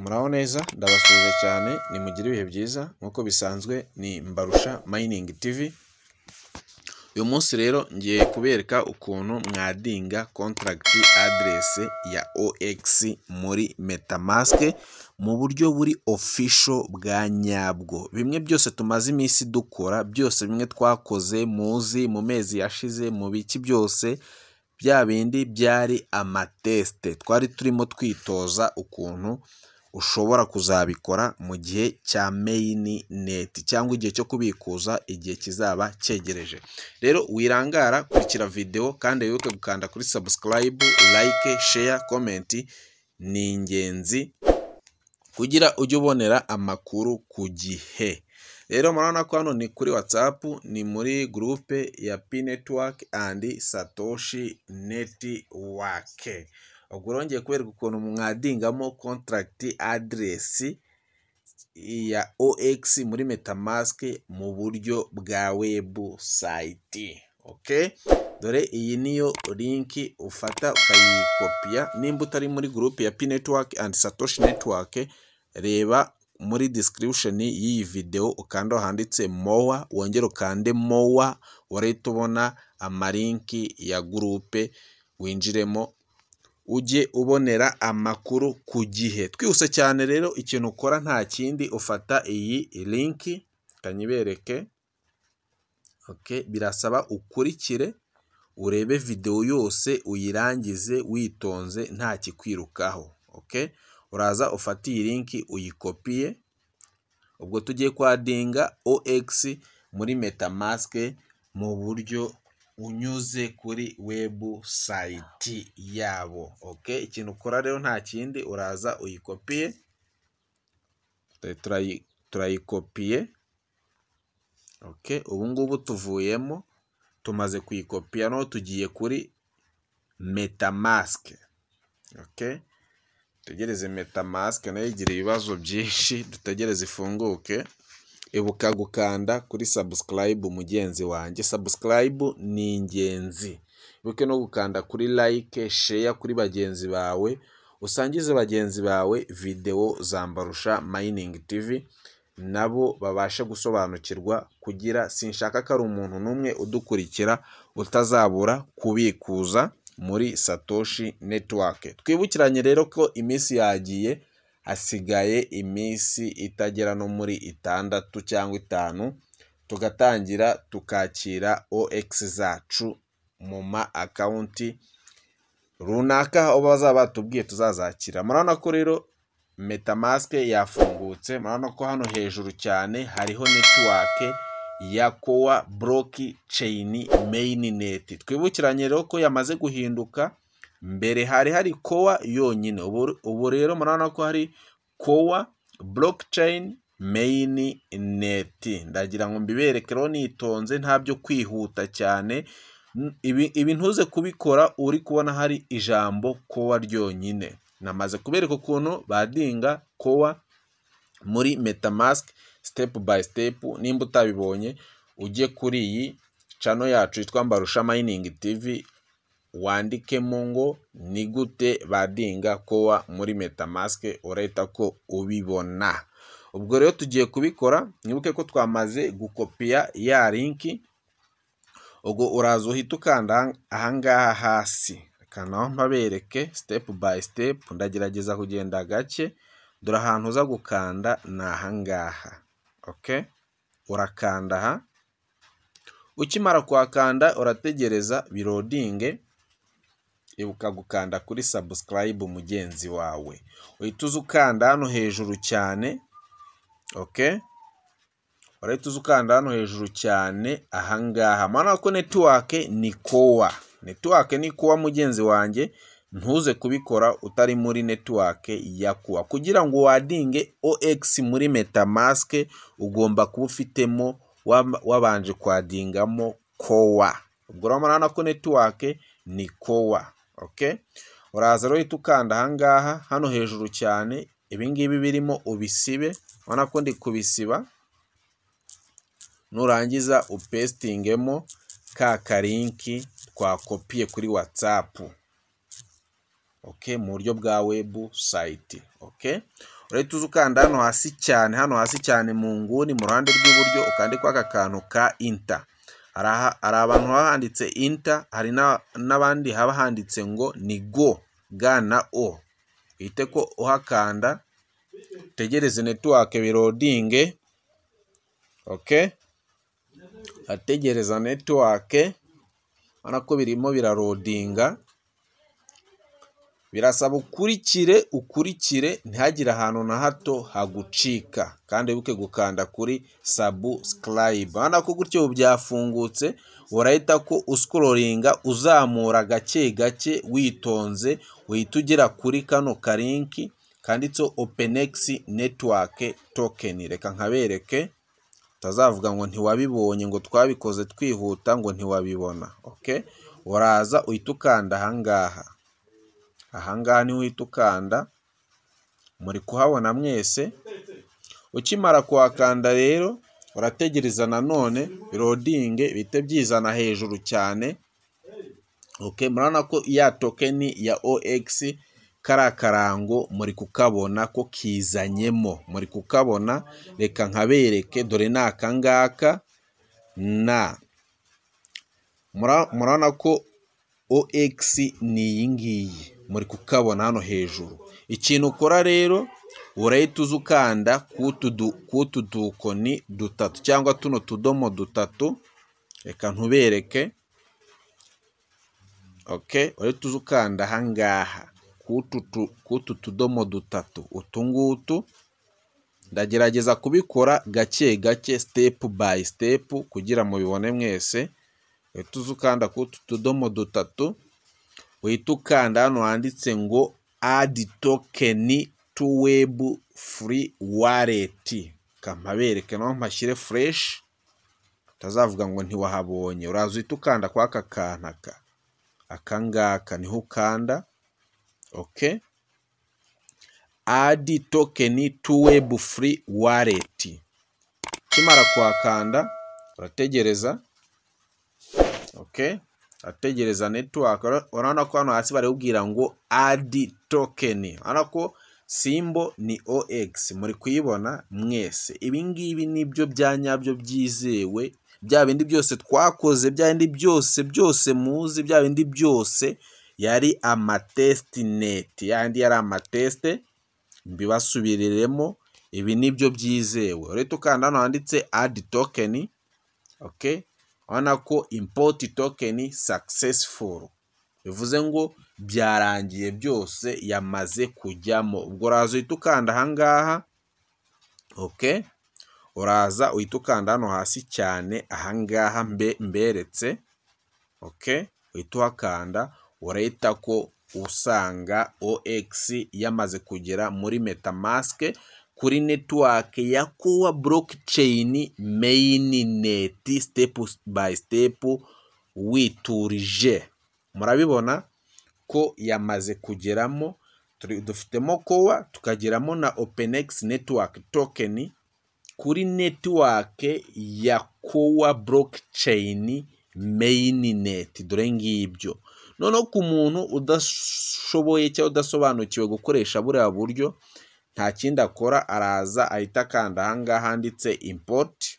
Muraho neza ndabasuhuje cyane nimugire ibihe byiza nk'uko bisanzwe ni Mbarusha Mining TV. Uyu munsi rero ngiye kubereka ukuntu mwadinga contract address ya OX muri MetaMask mu buryo buri official bwa nyabwo. Bimwe byose tumaze iminsi dukora, byose bimwe twakoze muzi mu mezi yashize, mu biki byose bya bindi byari amateste, twari turimo twitoza ukuntu ushobora kuzabikora mu gihe cya mainnet cyangwa igihe cyo kubikuza igihe kizaba cyegereje. Rero wirangara, kurikira video kandi wibuke gukanda kuri subscribe, like, share, comment, ni ingenzi kugira ujye ubonera amakuru ku gihe. Rero murabona ko hano ni kuri WhatsApp, ni muri groupe ya P Network and Satoshi Network. Ubwo rongeye kubereka ukuntu mwadingamo contract address ya OX muri MetaMask mu buryo bwa website. Okay, dore iyi niyo link ufata ukayikopiya. Nimba utari muri groupe ya P Network and Satoshi Network, reba muri description y'iyi video ukanda handitse more, wongere ukande more, urahita ubona amalinki ya groupe winjiremo ujye ubonera amakuru ku gihe. Twihuse cyane rero, ikintu ukora nta kindi, ufata iyi link kanyibereke. Okay, birasaba ukurikire urebe video yose uyirangize witonze nta kikwirukaho. Okay, uraza ufata iyi link uyikopiye. Ubwo tugiye kwadinga OX muri MetaMask mu buryo unyuze kuri website yabo. Okay, ikintu ukora rero nta kindi, uraza uyikopiye. Turayikopiye. Okay, ubu ngubu tuvuyemo, tumaze kuyikopiya, no tugiye kuri MetaMask. Okay, tugereze MetaMask nayo igira ibibazo byinshi, dutegereze ifunguke. Ibuka gukanda kuri subscribe mugenzi wanjye, subscribe ni ingenzi. Ibuke no gukanda kuri like, share kuri bagenzi bawe, usangize bagenzi bawe video za Mbarusha Mining TV, nabo babashe gusobanukirwa, kugira sinshaka ko ari umuntu n'umwe udukurikira utazabura kubikuza muri Satoshi Network. Twibukiranye rero ko iminsi yagiye, hasigaye iminsi itagera no muri 6 cyangwa 5 tugatangira tukakira OX zacu mu ma account runaka aho bazaba batubwiye tuzazakira. Murabona ko rero MetaMask yafungutse. Murabona ko hano hejuru cyane hariho network ya Core Blockchain Mainnet. Twibukiranye rero ko yamaze guhinduka. Mbere hari Core yonyine, ubu rero murabona ko hari Core Blockchain Mainnet. Ndagira ngo mbibereke rero nitonze, nta byo kwihuta cyane. Ibi ntuze kubikora uri kubona hari ijambo Core ryonyine. Namaze kubereka ukuntu badinga Core muri MetaMask step by step. Nimba utabibonye, ujye kuri iyi channel yacu yitwa Mbarusha Mining TV, wandikemo ngo ni gute badinga Core muri MetaMask, urahita ko ubibona. Ubwo rero tugiye kubikora. Mwibuke ko twamaze gukopiya ya link. Ubwo uraza uhita ukanda ahangaha hasi, kanaho mpabereke step by step. Ndagerageza kugenda gake, dore ahantu uza gukanda ni ahangaha. Okay, urakanda aha. Ukimara kwakanda urategereza birodinge. Ibuka gukanda kuri subscribe mugenzi wawe, uhita uza ukanda hano hejuru cyane. Okay, urahita uza ukanda hano hejuru cyane ahangaha. Murabona ko network ni Core. Network ni Core mugenzi wanjye, ntuze kubikora utari muri network ya Core. Kugira ngo wadinge OX muri MetaMask ugomba kuba ufitemo wabanje kwadingamo Core. Ubwo urabona ko network ni Core. Okay, uraza rero uhita ukanda ahangaha hano hejuru cyane. Ibi ngibi birimo ubisibe. Urabona ko ndi kubisiba. Nurangiza upestingemo ka kalinki twakopiye kuri WhatsApp. okay, mu buryo bwa website. Okay, urahita uza ukanda hano hasi cyane mu nguni mu ruhande rw'iburyo ukandi kwa aka kantu ka enter. Hari abantu baba handitse enter, hari n'abandi haba handitse ngo ni go, ga na o. Uhite ko uhakanda tegereze network birodinge. Okay, ategereza network, urabona ko birimo birarodinga. Birasaba ukurikire ntihagire ahantu na hato hagucika, kandi wibuke gukanda kuri subscribe. Urabona ko gutyo byafungutse, urahita ko uscrollinga uzamura gake gake witonze, uhita ugera kuri kano kalinki kanditseho OpenX network token. Reka nkabereke utazavuga ngo ntiwabibonye, ngo twabikoze twihuta ngo ntiwabibona. Okay, uraza uhita ukanda ahangaha niho uhita ukanda, muri kuhabona mwese. Ukimara kuhakanda rero urategereza nanone birodinge bite byizana hejuru cyane. Okay, murabona ko ya token ya OX kara karango muri kukabona ko kizanyemo, muri kukabona. Reka nkabereke, dore ni akangaka, na murabona ko OX ni iyi ngiyi, muri kukabona hano hejuru. Ikintu ukora rero, urahita uza ukanda kutu dukoni dutatu cyangwa tuno tudomo dutatu. Reka ntubereke. Okay, urahita uza ukanda ahangaha kutu tudomo dutatu. Utungutu ndagerageza kubikora gake gake, step by step, kugira mubibone mwese. Urahita uza ukanda kutu tudomo dutatu, uhita ukanda hano handitse ngo add token to web free wallet. Kampabereke naho mpashyire fresh, utazavuga ngo ntiwahabonye. Uraza uhita ukanda kwa aka kantu akangaka, niho ukanda. Okay, add token to web free wallet. Kimara kuhakanda urategereza. Okay, ategereza network. Urabona ko hano hasi barikubwira ngo add token. Urabona ko simbo ni OX, muri kuyibona mwese. Ibi ngibi nibyo byanyabyo byizewe, bya bindi byose twakoze, bya bindi byose muzi, bya bindi byose yari amatestnet, yandi yari amateste. Mbibasubiriremo, ibi nibyo byizewe. Urahita ukanda hano handitse add token. Okay, urabona ko import token successful, bivuze ngo byarangiye byose, yamaze kujyamo. Ubwo uraza uhita ukanda ahangaha. Okay, uraza uhita ukanda hano hasi cyane ahangaha mberetse. Okay, uhita uhakanda, urahita ko usanga OX yamaze kugera muri MetaMask kuri network ya Kowa blockchain mainnet, step by step witurije. Murabibona ko yamaze kugeramo. Dufitemo Kowa, tukageramo na OpenX network token kuri network ya Kowa blockchain mainnet. Dore ngibyo. Noneho ku muntu udashoboye cyangwa udasobanukiwe gukoresha buriya buryo, nta kindi akora, araza ahita akanda ahangaha handitse import.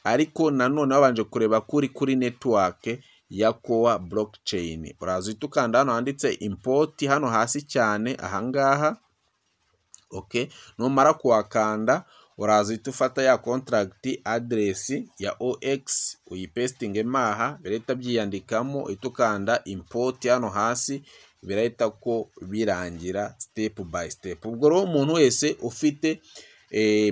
Ariko nanone wabanje kureba kuri network ya Kowa blockchain. Uraza uhita ukanda hano handitse import hano hasi cyane ahangaha. Okay, numara kuhakanda uraza uhita ufata ya contract address ya OX uyipestinge maha, birahita byiyandikamo. Uhita ukanda import hano hasi, birahita ko birangira step by step. Ubwo rero umuntu wese ufite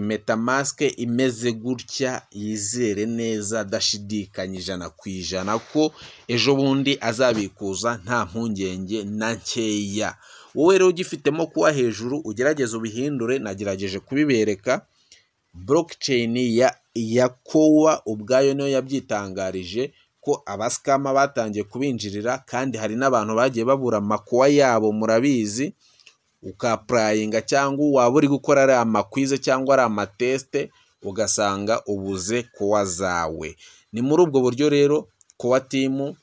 MetaMask imeze gutya, yizere neza adashidikanya 100% ko ejo bundi azabikuza nta mpungenge na nkeya. Wowe rero ugifitemo kuwa hejuru, ugerageze ubihindure. Nagerageje kubibereka. Blockchain ya Kowa ubwayo niyo yabyitangarije ko abaskama batangiye kubinjirira, kandi hari n'abantu bagiye babura amakowa yabo. Murabizi, ukaprayinga cyangwa waba uri gukora ari amakwize cyangwa ari amateste, ugasanga ubuze Kowa zawe. Ni muri ubwo buryo rero Kowa team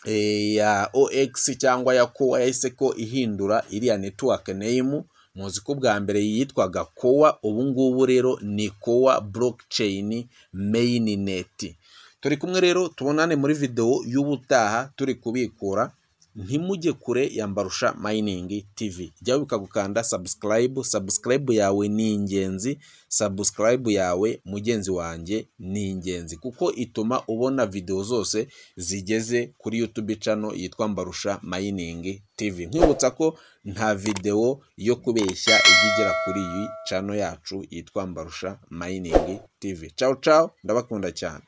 ya OX cyangwa ya Koa yahise ko ihindura iriya network name. Muzi ko bwa mbere yitwaga Koa, ubu ngubu rero ni Koa blockchain mainnet. Turi kumwe rero, tubonane muri video y'ubutaha turi kubikura. Ntimujye kure ya Mbarusha Mining TV. Jya wibuka gukanda subscribe yawe ni ingenzi. Subscribe yawe mugenzi wanjye ni ingenzi, kuko ituma ubona video zose zigeze kuri YouTube channel yitwa Mbarusha Mining TV. Nkwibutsa ko nta video yo kubeshya igigera kuri iyi channel yacu yitwa Mbarusha Mining TV. Ciao ciao, ndabakunda cyane.